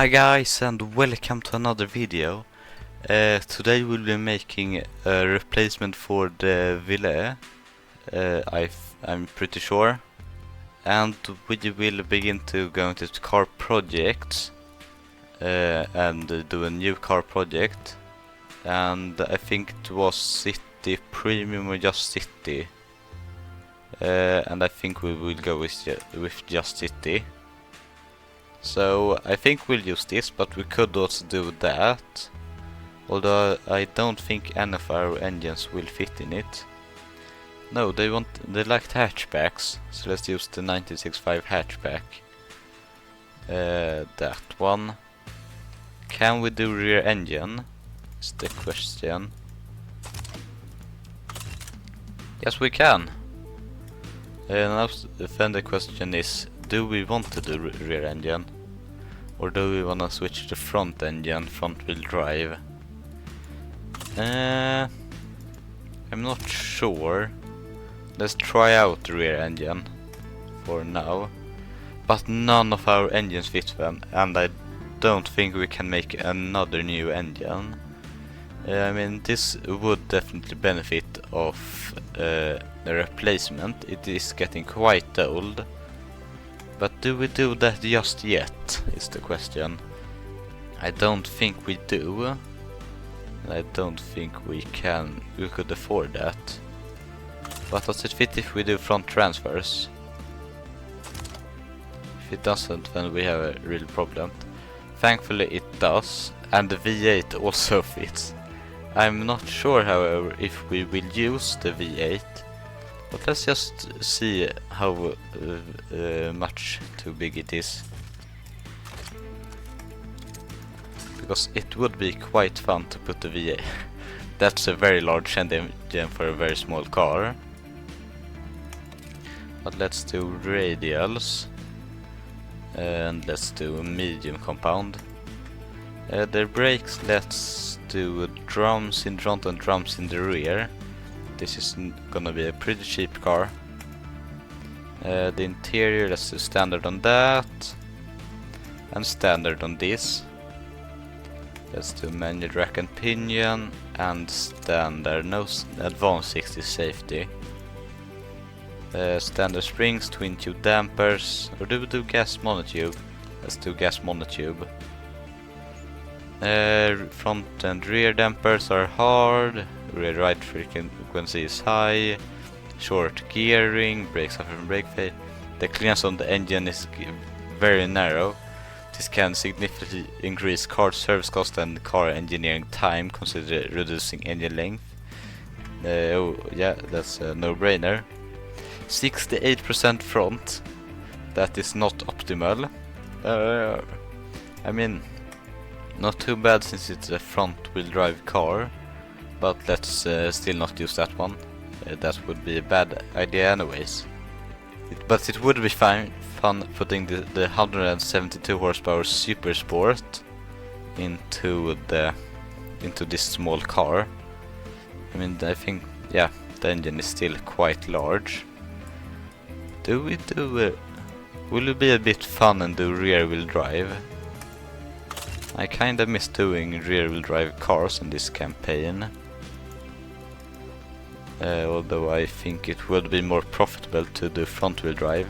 Hi guys and welcome to another video. Today we'll be making a replacement for the Ville, I'm pretty sure. And we will begin to go into car projects and do a new car project. And I think it was City Premium or just City. And I think we will go with just City. So I think we'll use this, but we could also do that. Although I don't think any of our engines will fit in it. No, they like hatchbacks, so let's use the 1965 hatchback. That one. Can we do rear engine? Is the question. Yes, we can. Now then the question is, do we want to do rear engine? Or do we want to switch to front engine, front wheel drive? I'm not sure. Let's try out the rear engine for now. But none of our engines fit them, and I don't think we can make another new engine. I mean, this would definitely benefit of a replacement. It is getting quite old. But do we do that just yet, is the question. I don't think we do. I don't think we could afford that. But does it fit if we do front transfers? If it doesn't, then we have a real problem. Thankfully it does, and the V8 also fits. I'm not sure, however, if we will use the V8. But let's just see how much too big it is. Because it would be quite fun to put the V8. That's a very large engine for a very small car. But let's do radials. And let's do medium compound. The brakes, let's do drums in front and drums in the rear. This is gonna be a pretty cheap car. The interior, let's do standard on that. And standard on this. Let's do manual rack and pinion. And standard, no advanced 60 safety. Standard springs, twin tube dampers. Or do we do gas monotube? Let's do gas monotube. Front and rear dampers are hard. Rear right frequency is high. Short gearing, brakes suffer from brake fail. The clearance on the engine is very narrow. This can significantly increase car service cost and car engineering time, consider reducing engine length. Oh yeah, that's a no-brainer. 68% front. That is not optimal. I mean, not too bad since it's a front-wheel drive car. But let's still not use that one. That would be a bad idea anyways. But it would be fun putting the 172 horsepower Super Sport into this small car. I mean, I think, yeah, the engine is still quite large. Will it be a bit fun and do rear wheel drive? I kinda miss doing rear wheel drive cars in this campaign. Although I think it would be more profitable to do front wheel drive,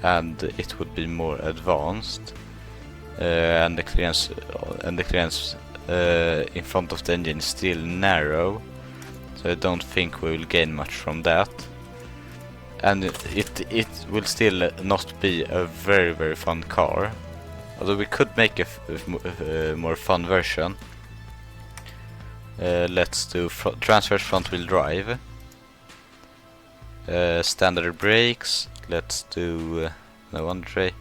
and it would be more advanced, and the clearance in front of the engine is still narrow, so I don't think we will gain much from that. And it will still not be a very, very fun car, although we could make a more fun version. Let's do transfers front wheel drive. Standard brakes. Let's do no one tray.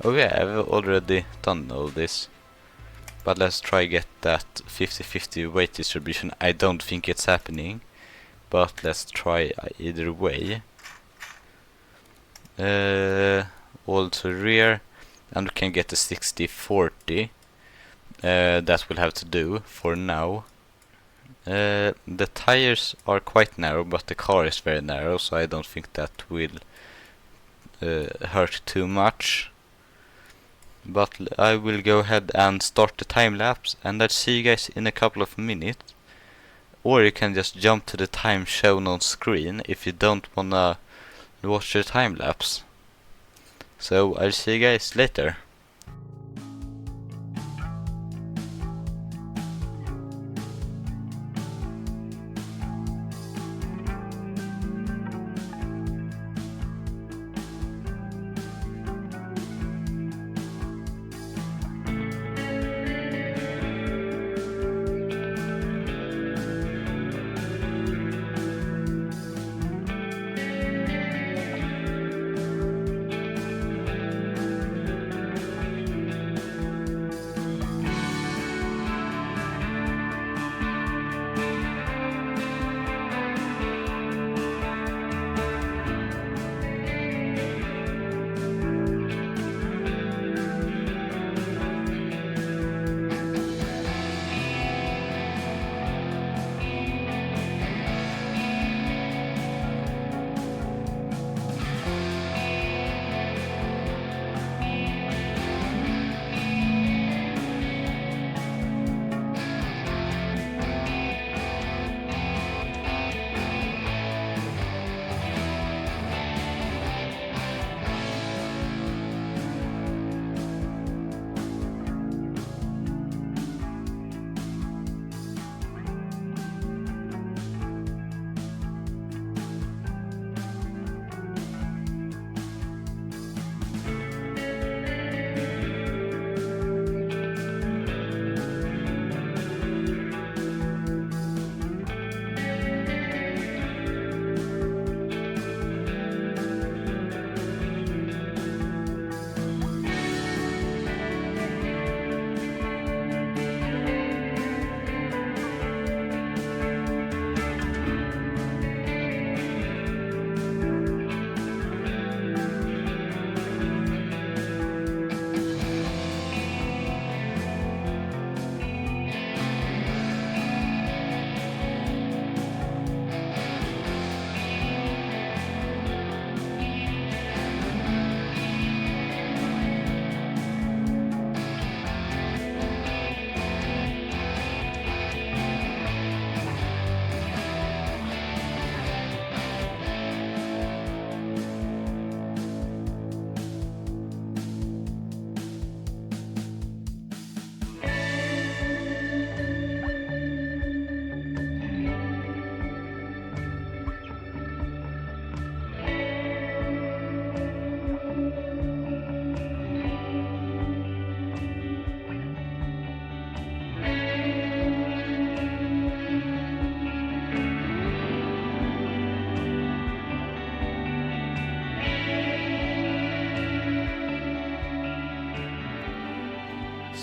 Oh yeah, I've already done all this. But let's try get that 50-50 weight distribution. I don't think it's happening, but let's try either way. Also rear, and we can get the 60-40. That we'll have to do for now. The tires are quite narrow, but the car is very narrow, so I don't think that will hurt too much. But I will go ahead and start the time lapse, and I'll see you guys in a couple of minutes. Or you can just jump to the time shown on screen if you don't wanna watch the time lapse. So I'll see you guys later.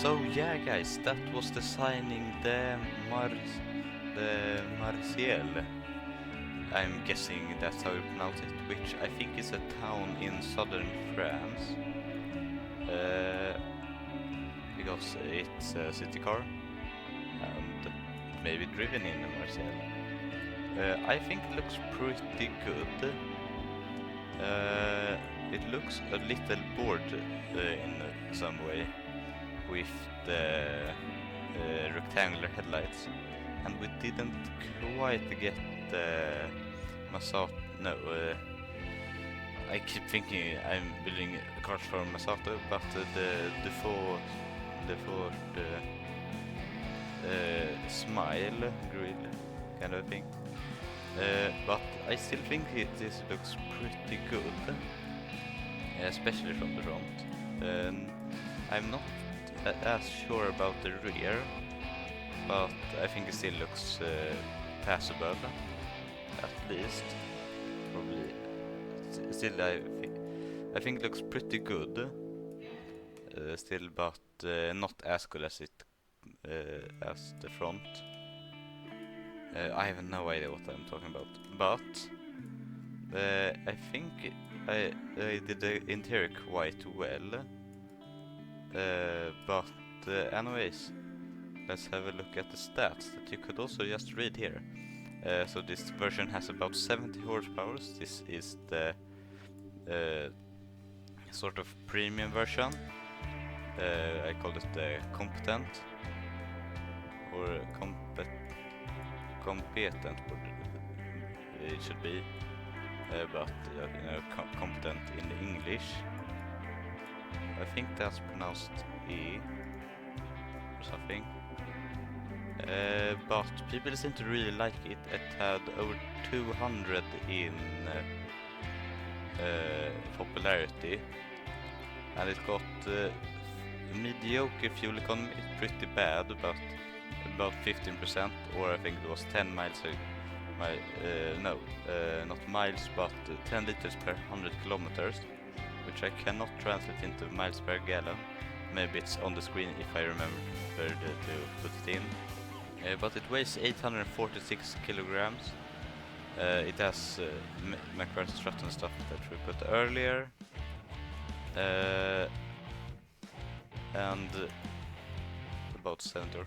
So yeah guys, that was designing the Marseille. I'm guessing that's how you pronounce it, which I think is a town in southern France. Because it's a city car and maybe driven in Marseille. I think it looks pretty good. It looks a little bored in some way with the rectangular headlights, and we didn't quite get the Masato. No, I keep thinking I'm building cars for Masato, but the Dufort smile grill kind of thing. But I still think this looks pretty good, especially from the front. I'm not as sure about the rear, but I think it still looks passable, at least. Probably. Still, I think it looks pretty good. Still, but not as good as it as the front. I have no idea what I'm talking about, but I think I did the interior quite well. But anyways, let's have a look at the stats that you could also just read here. So this version has about 70 horsepower. This is the sort of premium version. I call it competent or competent. It should be, but competent in English. I think that's pronounced E or something. But people seem to really like it. It had over 200 in popularity, and it got mediocre fuel economy. It's pretty bad, but about 15%, or I think it was 10 miles. Not miles, but 10 liters per 100 kilometers, which I cannot translate into miles per gallon. Maybe it's on the screen if I remember to put it in. But it weighs 846 kilograms. It has McCarthy strut and stuff that we put earlier. And about 70.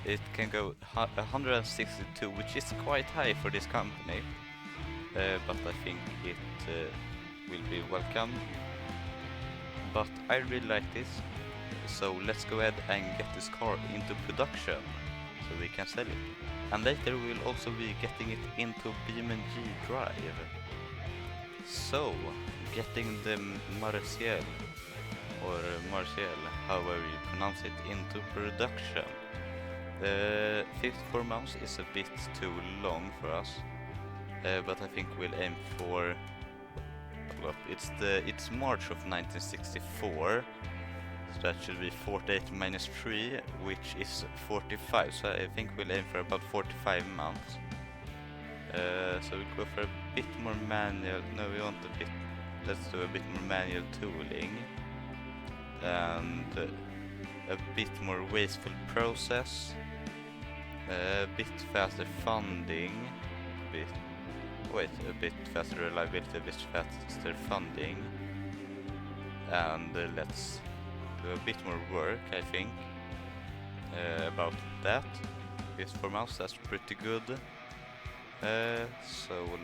It can go 162, which is quite high for this company. But I think it will be welcome. But I really like this. So let's go ahead and get this car into production so we can sell it. And later we will also be getting it into BMG drive. So, getting the Martial, or Martial, however you pronounce it, into production. 54 months is a bit too long for us, but I think we'll aim for... It's March of 1964, so that should be 48 minus 3, which is 45, so I think we'll aim for about 45 months. So we'll go for a bit more manual, let's do a bit more manual tooling, and a bit more wasteful process, a bit faster funding, a bit faster reliability, a bit faster funding, and let's do a bit more work, I think, about that. With 4 months, that's pretty good. So we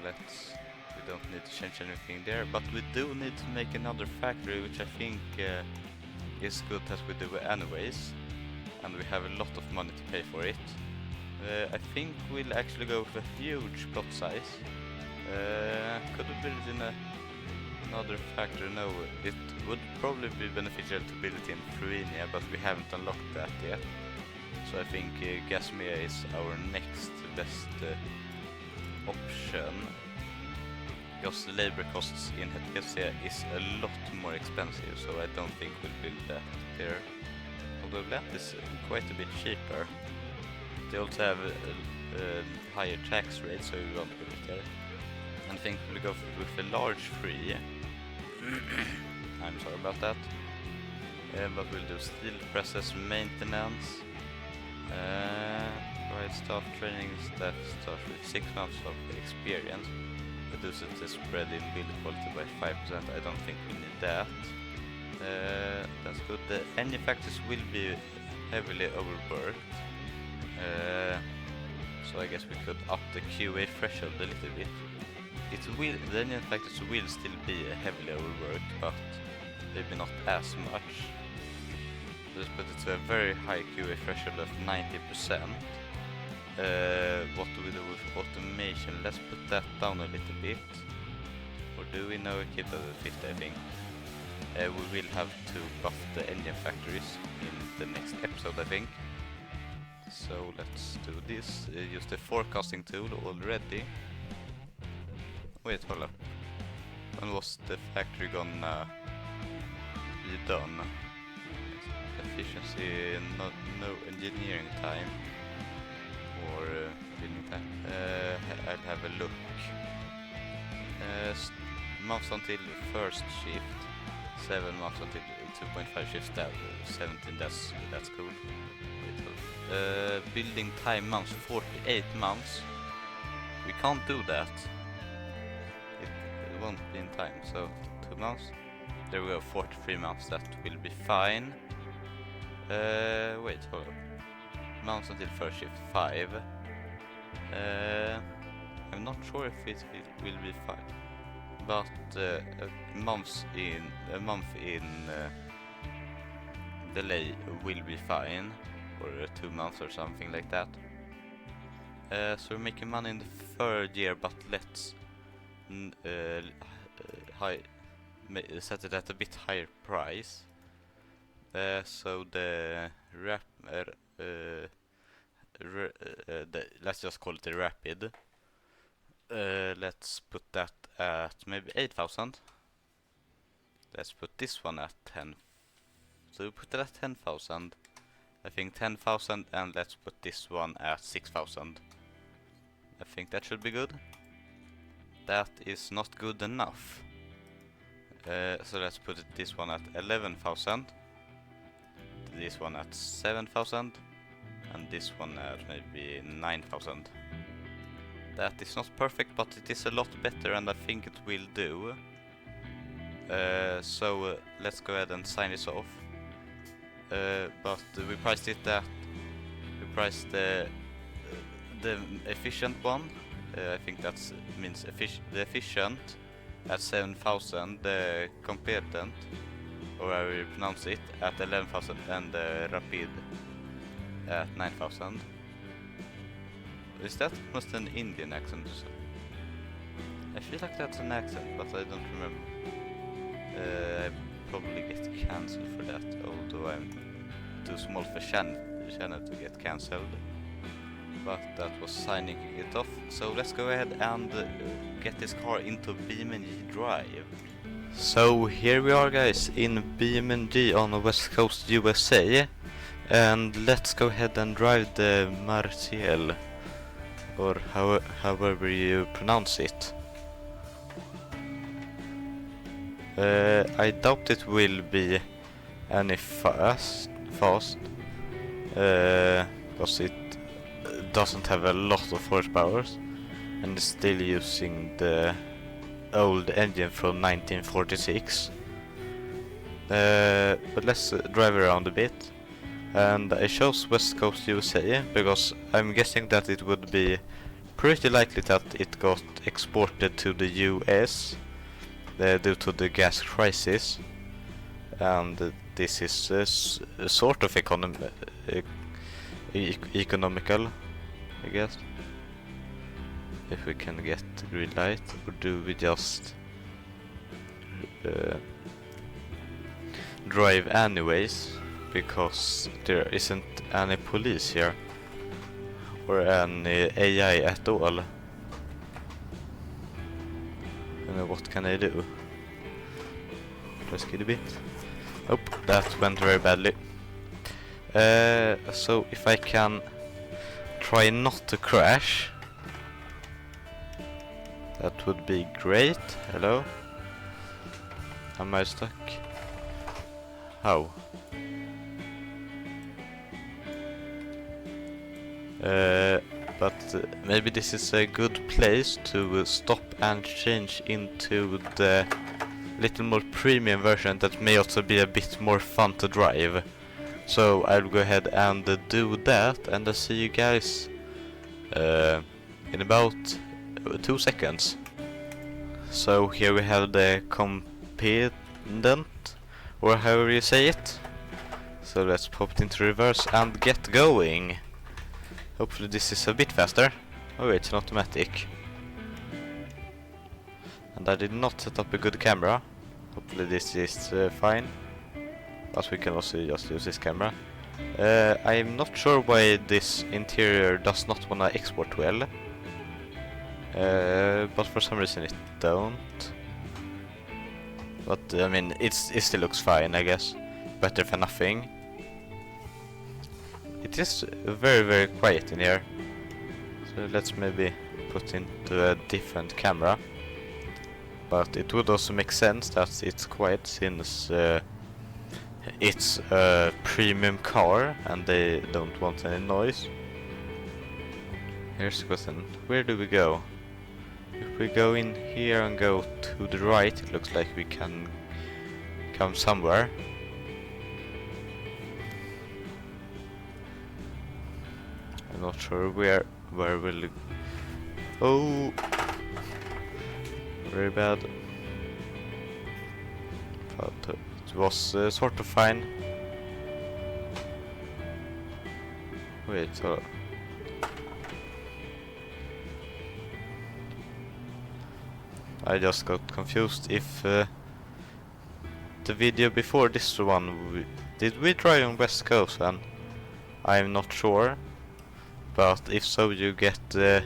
don't need to change anything there, but we do need to make another factory, which I think is good as we do anyways, and we have a lot of money to pay for it. I think we'll actually go with a huge plot size. Could we build it in another factory? No, it would probably be beneficial to build it in Slovenia, but we haven't unlocked that yet. So I think Gasmea is our next best option, because the labor costs in Hetkesia is a lot more expensive, so I don't think we'll build that there. Although that is quite a bit cheaper. They also have a higher tax rate, so we won't build it there. And I think we'll go with a large free. I'm sorry about that. But we'll do steel presses maintenance. Provide staff training, staff starts with 6 months of experience. Reduces the spread in build quality by 5%. I don't think we need that. That's good. The engine factories will be heavily overworked. So I guess we could up the QA threshold a little bit. The engine factories will still be heavily overworked, but maybe not as much. Let's put it to a very high QA threshold of 90%. What do we do with automation? Let's put that down a little bit. Or do we? No, we keep it at 50, I think. We will have to buff the engine factories in the next episode, I think. So let's do this. Use the forecasting tool already. Wait, hold up. When was the factory gonna be done? Efficiency, no engineering time or building time. I'll have a look. Months until first shift, 7 months until 2.5 shifts. 17. That's cool. Building time months, 48 months. We can't do that. It won't be in time. So 2 months. There we go. 43 months. That will be fine. Wait, hold on. Months until first shift, 5. I'm not sure if it will be 5, but a month in delay will be fine, or 2 months or something like that. So we're making money in the 3rd year, but let's set it at a bit higher price. So the let's just call it the rapid. Let's put that at maybe 8,000. Let's put this one at 10. So we put it at 10,000. I think 10,000, and let's put this one at 6,000. I think that should be good. That is not good enough. So let's put this one at 11,000. This one at 7,000. And this one at maybe 9,000. That is not perfect, but it is a lot better, and I think it will do. So let's go ahead and sign this off. But we priced it at... We priced the efficient one. I think that means the efficient at 7,000, the competent, or how you pronounce it, at 11,000, and the rapid at 9,000. Is that almost an Indian accent or so? I feel like that's an accent, but I don't remember. I probably get cancelled for that, although I'm too small for channel to get cancelled. But that was signing it off. So let's go ahead and get this car into BeamNG Drive. So here we are, guys, in BeamNG on the West Coast USA. And let's go ahead and drive the Martial, or however you pronounce it. I doubt it will be any fast, because it doesn't have a lot of horsepower, and it's still using the old engine from 1946. But let's drive around a bit. And I chose West Coast USA because I'm guessing that it would be pretty likely that it got exported to the US due to the gas crisis, and this is sort of economical, I guess. If we can get green light, or do we just drive anyways, because there isn't any police here or any AI at all. And what can I do? Risk it a bit. Oh, that went very badly. So if I can try not to crash, that would be great. Hello? Am I stuck? How? But maybe this is a good place to stop and change into the little more premium version that may also be a bit more fun to drive. So I'll go ahead and do that, and I'll see you guys in about 2 seconds. So here we have the competent, or however you say it. So let's pop it into reverse and get going. Hopefully this is a bit faster. Oh, it's an automatic. And I did not set up a good camera. Hopefully this is fine. But we can also just use this camera. I'm not sure why this interior does not want to export well. But for some reason it don't. But I mean, it still looks fine, I guess. Better than nothing. It is very, very quiet in here. So let's maybe put into a different camera. But it would also make sense that it's quiet, since it's a premium car and they don't want any noise. Here's the question: where do we go? If we go in here and go to the right, it looks like we can come somewhere. I'm not sure where will it... Oh, very bad. But it was sort of fine. Wait, so... I just got confused if the video before this one, did we drive on West Coast then? I'm not sure, but if so you get 2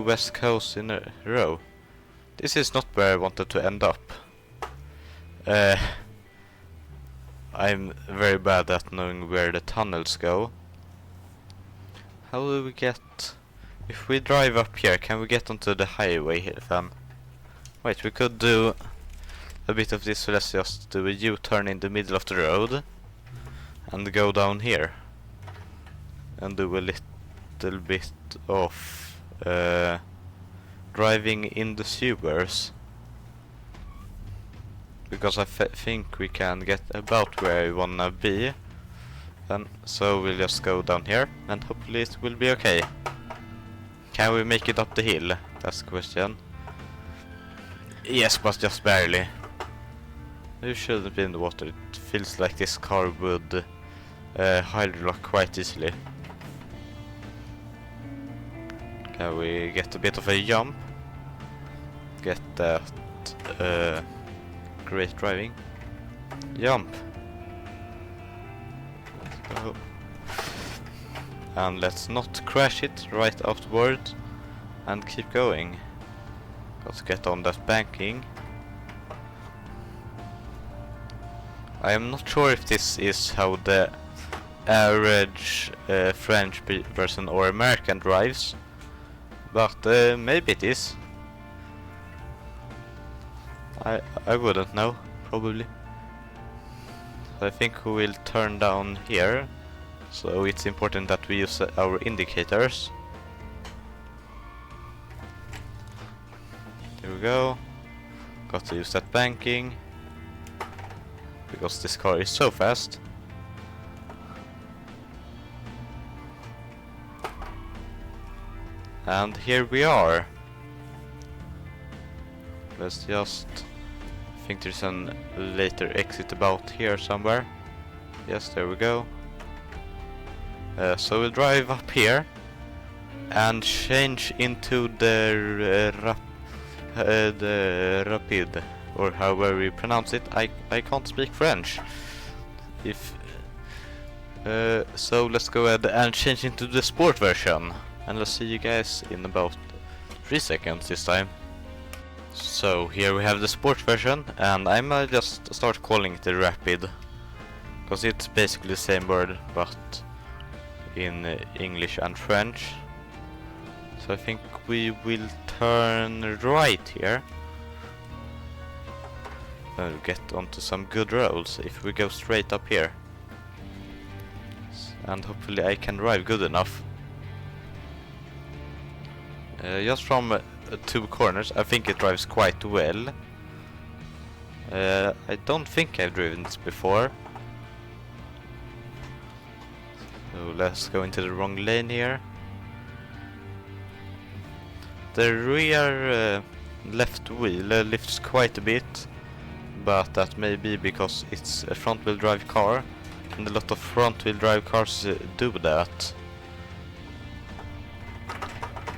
West Coasts in a row. This is not where I wanted to end up. I'm very bad at knowing where the tunnels go. How do we get... If we drive up here, can we get onto the highway here then? Wait, we could do a bit of this, so let's just do a U-turn in the middle of the road and go down here and do a little bit of driving in the sewers, because I think we can get about where I wanna be. And so we'll just go down here and hopefully it will be okay. Can we make it up the hill? That's the question. Yes, but just barely. You shouldn't be in the water. It feels like this car would hydrolock quite easily. Can we get a bit of a jump? Get that great driving. Jump! Let's go. And let's not crash it right afterward and keep going. Let's get on that banking. I am not sure if this is how the average French person or American drives, but maybe it is. I wouldn't know, probably. So I think we will turn down here, so it's important that we use our indicators. There we go. Got to use that banking, because this car is so fast. And here we are. Let's just... I think there's a later exit about here somewhere. Yes, there we go. So we'll drive up here and change into the rapid, or however we pronounce it. I can't speak French. So let's go ahead and change into the sport version, and let's see you guys in about 3 seconds this time. So here we have the sport version, and I might just start calling it the rapid, because it's basically the same word but in English and French. So I think we will turn right here and get onto some good roads if we go straight up here, and hopefully I can drive good enough. Just from 2 corners, I think it drives quite well. I don't think I've driven this before. So let's go into the wrong lane here. The rear left wheel lifts quite a bit, but that may be because it's a front-wheel drive car, and a lot of front-wheel drive cars do that.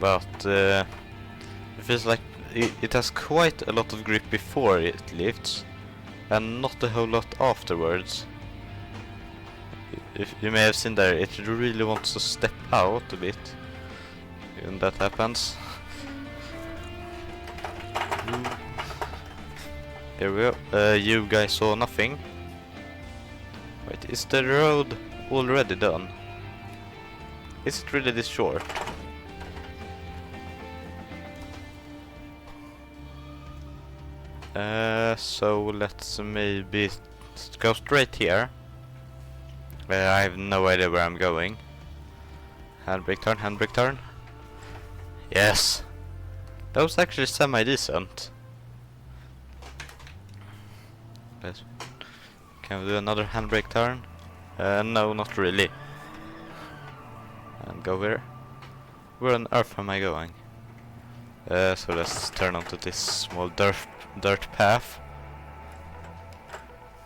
But it feels like it has quite a lot of grip before it lifts, and not a whole lot afterwards. If you may have seen there, it really wants to step out a bit when that happens. Here we go. You guys saw nothing. Wait, is the road already done? Is it really this short? So let's maybe go straight here. I have no idea where I'm going. Handbrake turn, handbrake turn. Yes! That was actually semi-decent. Can we do another handbrake turn? No, not really. And go here. Where on earth am I going? So let's turn onto this small dirt path.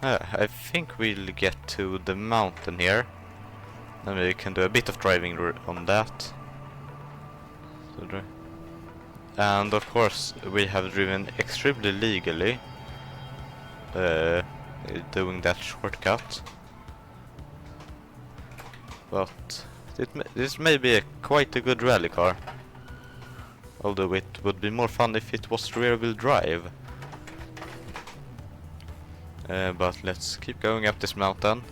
I think we'll get to the mountain here. And we can do a bit of driving on that. And of course we have driven extremely legally doing that shortcut. But this may be quite a good rally car. Although it would be more fun if it was rear-wheel drive. But let's keep going up this mountain.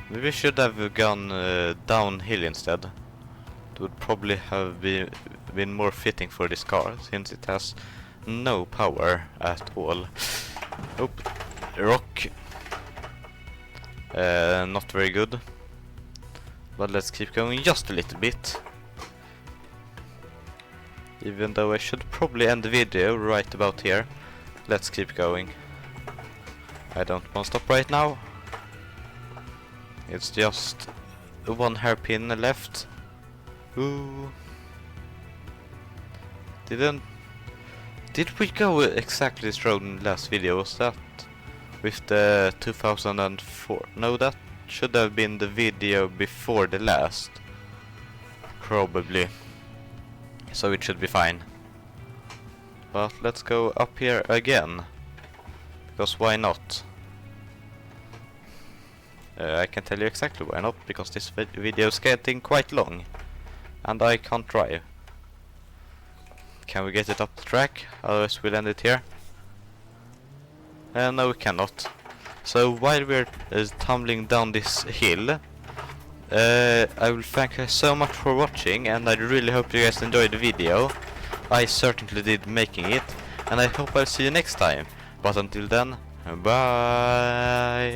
Maybe we should have gone downhill instead. It would probably have been more fitting for this car, since it has no power at all. Oh, rock. Not very good. But let's keep going just a little bit. Even though I should probably end the video right about here. Let's keep going. I don't want to stop right now. It's just one hairpin left. Ooh. Did we go exactly this road in the last video? Was that with the 2004? No, that should have been the video before the last. Probably. So it should be fine. But let's go up here again. Because why not? I can tell you exactly why not, because this video is getting quite long. And I can't drive. Can we get it up the track? Otherwise we'll end it here. No, we cannot. So while we're tumbling down this hill, I will thank you so much for watching, and I really hope you guys enjoyed the video. I certainly did making it, and I hope I'll see you next time. But until then, bye!